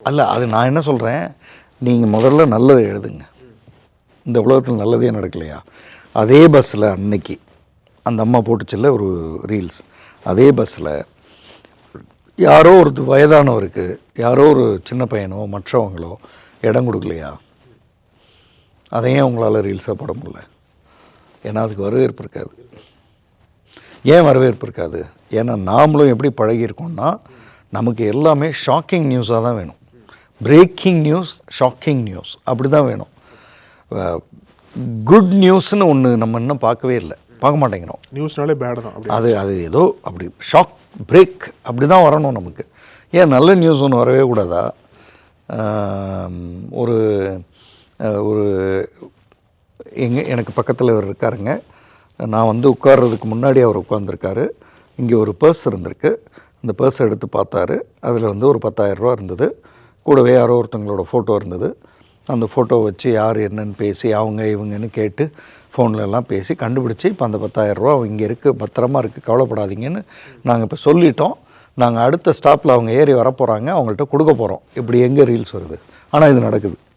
அல்ல அது நான் என்ன சொல்கிறேன், நீங்கள் முதல்ல நல்லதை எழுதுங்க. இந்த உலகத்தில் நல்லதே நடக்கலையா? அதே பஸ்ஸில் அன்னைக்கு அந்த அம்மா போட்டுச்சுல்ல ஒரு ரீல்ஸ், அதே பஸ்ஸில் யாரோ ஒரு வயதானவருக்கு யாரோ ஒரு சின்ன பையனோ மற்றவங்களோ இடம் கொடுக்கலையா? அதையும் உங்களால் ரீல்ஸாக போட முடியல. ஏன்னா அதுக்கு வரவேற்பு இருக்காது. ஏன் வரவேற்பு இருக்காது? ஏன்னா நாமளும் எப்படி பழகியிருக்கோம்னா, நமக்கு எல்லாமே ஷாக்கிங் நியூஸாக தான் வேணும். பிரேக்கிங் நியூஸ், ஷாக்கிங் நியூஸ் அப்படி தான் வேணும். குட் நியூஸ்னு ஒன்று நம்ம இன்னும் பார்க்கவே இல்லை, பார்க்க மாட்டேங்கிறோம். நியூஸ்னாலே பேடு தான். அது ஏதோ அப்படி ஷாக் பிரேக் அப்படி தான் வரணும் நமக்கு. ஏன் நல்ல நியூஸ் ஒன்று வரவே கூடாதா? ஒரு ஒரு எனக்கு பக்கத்தில் இவர் இருக்காருங்க. நான் வந்து உட்கார்றதுக்கு முன்னாடி அவர் உட்காந்துருக்காரு. இங்கே ஒரு பர்ஸ் இருந்திருக்கு. அந்த பர்ஸை எடுத்து பார்த்தாரு. அதில் வந்து ஒரு 10,000 ரூபா இருந்தது. கூடவே யாரோ ஒருத்தங்களோட ஃபோட்டோ இருந்தது. அந்த ஃபோட்டோ வச்சு யார் என்னன்னு பேசி அவங்க இவங்கன்னு கேட்டு ஃபோனில் எல்லாம் பேசி கண்டுபிடிச்சி இப்போ அந்த 10,000 ரூபா இங்கே இருக்குது, பத்திரமா இருக்குது, கவலைப்படாதீங்கன்னு நாங்கள் இப்போ சொல்லிட்டோம். நாங்கள் அடுத்த ஸ்டாப்பில் அவங்க ஏறி வரப்போகிறாங்க, அவங்கள்ட்ட கொடுக்க போகிறோம். இப்படி எங்கே ரீல்ஸ் வருது? ஆனால் இது நடக்குது.